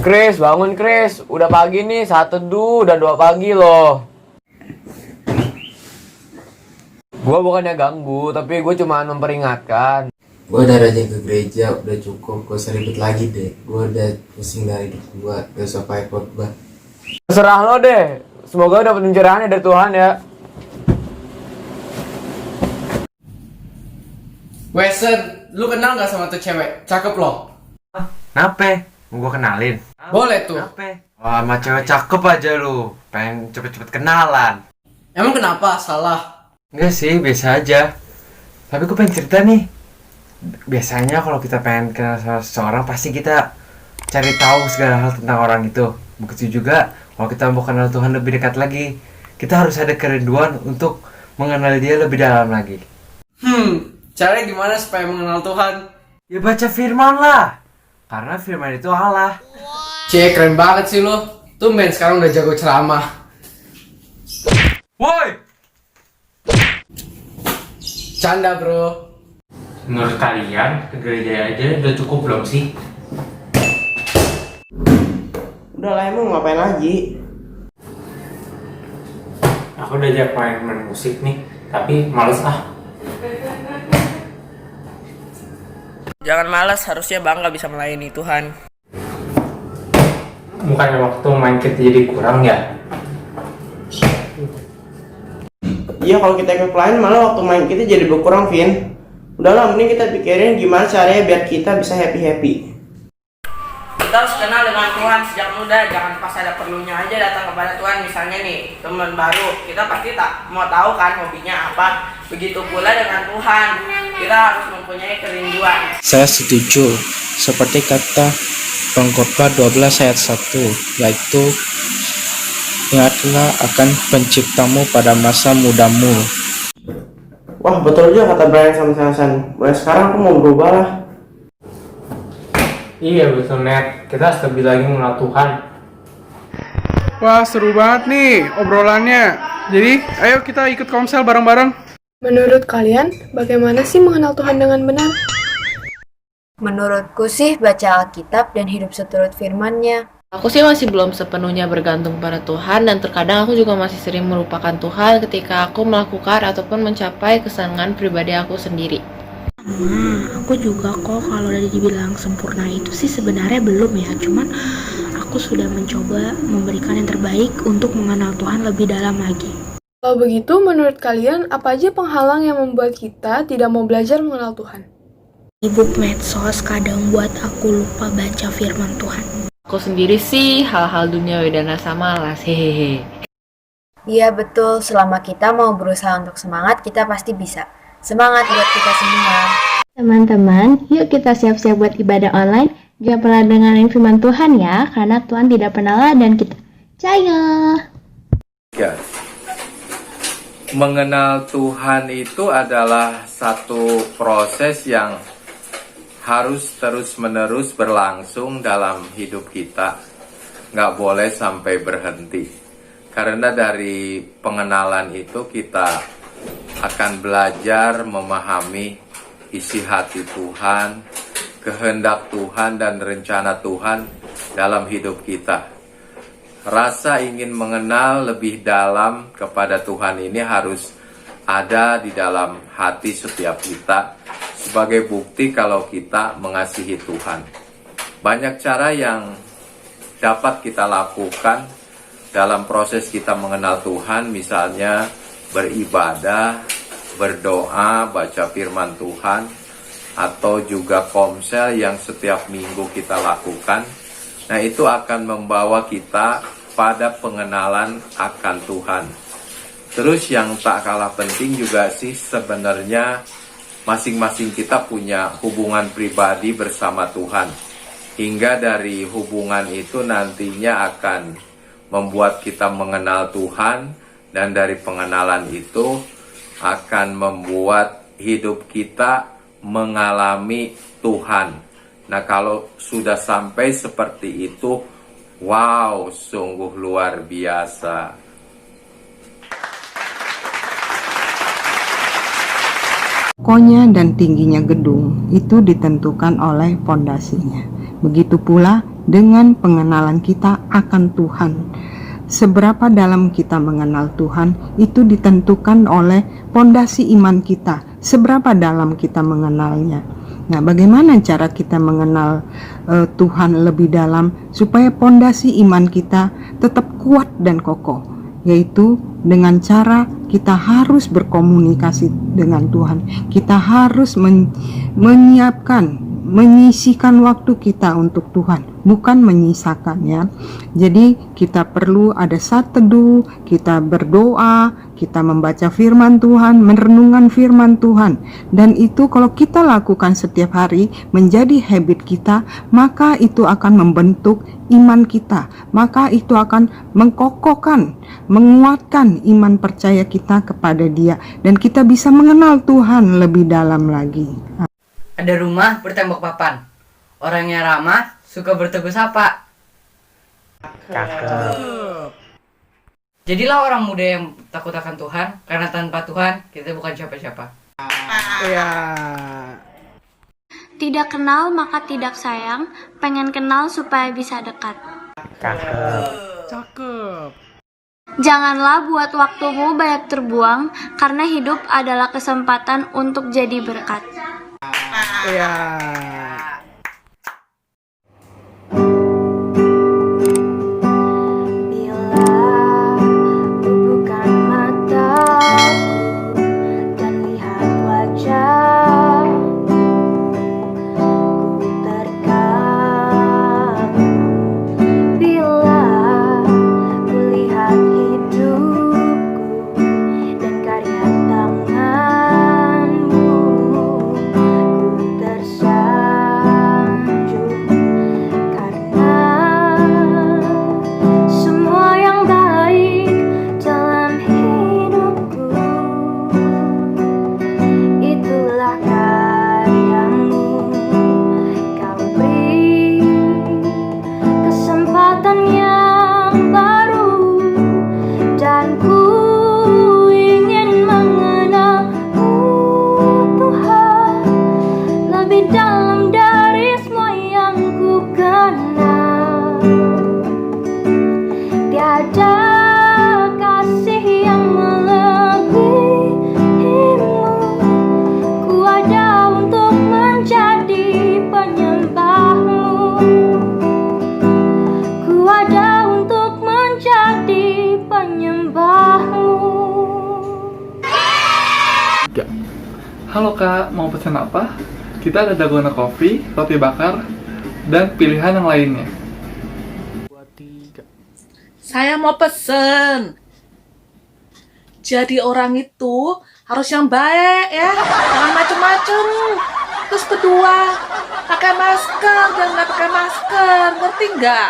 Chris, bangun Chris. Udah pagi nih, saat teduh, udah 2 pagi loh. Gua bukannya ganggu, tapi gue cuma memperingatkan. Gue udah rajin ke gereja, udah cukup, gak usah ribet lagi deh. Gue udah pusing dari hidup gue, gak usah pahit khotbah. Terserah lo deh. Semoga dapat pencerahan dari Tuhan ya. Wesen, lu kenal gak sama tuh cewek? Cakep loh. Kenapa? Mau gue kenalin? Boleh tuh. Kenapa? Wah, sama cewek cakep aja lu. Pengen cepet-cepet kenalan. Emang kenapa? Salah. Enggak sih, biasa aja. Tapi gue pengen cerita nih. Biasanya kalau kita pengen kenal sama seseorang, pasti kita cari tahu segala hal tentang orang itu. Begitu juga kalau kita mau kenal Tuhan lebih dekat lagi, kita harus ada kerinduan untuk mengenal dia lebih dalam lagi. Caranya gimana supaya mengenal Tuhan? Ya baca firman lah. Karena firman itu Allah. Cek, keren banget sih lu. Tumben sekarang udah jago ceramah. Woi! Canda bro. Menurut kalian, ke gereja aja udah cukup belum sih? Udah lah, emang ngapain lagi? Aku udah ajak main musik nih, tapi males ah. Jangan malas, harusnya bangga bisa melayani Tuhan. Bukannya waktu main kita jadi kurang ya? Iya, kalau kita ikut klien malah waktu main kita jadi berkurang, Vin. Udahlah, mending kita pikirin gimana caranya biar kita bisa happy-happy. Kita harus kenal dengan Tuhan sejak muda, jangan pas ada perlunya aja datang kepada Tuhan. Misalnya nih, teman baru, kita pasti tak mau tahu kan hobinya apa. Begitu pula dengan Tuhan, kita harus mempunyai kerinduan. Saya setuju, seperti kata Pengkhotbah 12 ayat 1, yaitu ingatlah akan penciptamu pada masa mudamu. Wah, betul juga kata Brian sama Sansan. Mulai sekarang aku mau berubah lah. Iya betul Net, kita harus lebih lagi mengenal Tuhan. Wah, seru banget nih obrolannya. Jadi, ayo kita ikut komsel bareng-bareng. Menurut kalian, bagaimana sih mengenal Tuhan dengan benar? Menurutku sih baca Alkitab dan hidup seturut firman-Nya. Aku sih masih belum sepenuhnya bergantung pada Tuhan dan terkadang aku juga masih sering melupakan Tuhan ketika aku melakukan ataupun mencapai kesenangan pribadi aku sendiri. Aku juga kok kalau udah dibilang sempurna itu sih sebenarnya belum ya. Cuman aku sudah mencoba memberikan yang terbaik untuk mengenal Tuhan lebih dalam lagi. Kalau begitu, menurut kalian, apa aja penghalang yang membuat kita tidak mau belajar mengenal Tuhan? Sibuk medsos kadang buat aku lupa baca firman Tuhan. Aku sendiri sih hal-hal duniawi dan rasa malas, hehehe. Iya betul, selama kita mau berusaha untuk semangat, kita pasti bisa. Semangat buat kita semua. Teman-teman, yuk kita siap-siap buat ibadah online. Jangan pernah dengerin firman Tuhan ya, karena Tuhan tidak pernah lalai dan kita percaya. Ya. Mengenal Tuhan itu adalah satu proses yang harus terus-menerus berlangsung dalam hidup kita. Nggak boleh sampai berhenti. Karena dari pengenalan itu kita akan belajar memahami isi hati Tuhan, kehendak Tuhan dan rencana Tuhan dalam hidup kita. Rasa ingin mengenal lebih dalam kepada Tuhan ini harus ada di dalam hati setiap kita sebagai bukti kalau kita mengasihi Tuhan. Banyak cara yang dapat kita lakukan dalam proses kita mengenal Tuhan, misalnya beribadah, berdoa, baca firman Tuhan, atau juga komsel yang setiap minggu kita lakukan. Nah, itu akan membawa kita pada pengenalan akan Tuhan. Terus yang tak kalah penting juga sih sebenarnya masing-masing kita punya hubungan pribadi bersama Tuhan. Hingga dari hubungan itu nantinya akan membuat kita mengenal Tuhan, dan dari pengenalan itu akan membuat hidup kita mengalami Tuhan. Nah, kalau sudah sampai seperti itu, wow, sungguh luar biasa. Kokohnya dan tingginya gedung itu ditentukan oleh pondasinya. Begitu pula dengan pengenalan kita akan Tuhan. Seberapa dalam kita mengenal Tuhan itu ditentukan oleh pondasi iman kita, seberapa dalam kita mengenalnya. Nah, bagaimana cara kita mengenal Tuhan lebih dalam supaya pondasi iman kita tetap kuat dan kokoh, yaitu dengan cara kita harus berkomunikasi dengan Tuhan. Kita harus menyisihkan waktu kita untuk Tuhan, bukan menyisakan ya. Jadi kita perlu ada saat teduh, kita berdoa, kita membaca firman Tuhan, merenungkan firman Tuhan. Dan itu kalau kita lakukan setiap hari menjadi habit kita, maka itu akan membentuk iman kita. Maka itu akan mengkokohkan, menguatkan iman percaya kita kepada Dia. Dan kita bisa mengenal Tuhan lebih dalam lagi. Ada rumah bertembok papan. Orangnya ramah, suka bertegur sapa. Cakep. Jadilah orang muda yang takut akan Tuhan, karena tanpa Tuhan kita bukan siapa-siapa. Iya. Tidak kenal maka tidak sayang, pengen kenal supaya bisa dekat. Cakep. Janganlah buat waktumu banyak terbuang, karena hidup adalah kesempatan untuk jadi berkat. Iya. Bukan mataku dan lihat wajahmu, ku terkagum bila ku lihat hidupku dan karya tanganmu, ku tersanjung karena semua yang baik dalam hidupku itulah karyamu. Kau beri kesempatan yang baru dan ku ingin mengenalmu Tuhan lebih dalam dari semua yang ku kenal. Tiada kasih yang melebihimu. Ku ada untuk menjadi penyembahmu. Ku ada untuk menjadi penyembahmu. Halo kak, mau pesan apa? Kita ada dalgona coffee, roti bakar, dan pilihan yang lainnya. Saya mau pesen. Jadi orang itu harus yang baik ya, jangan macem-macem. Terus kedua, pakai masker dan nggak pakai masker, ngerti nggak?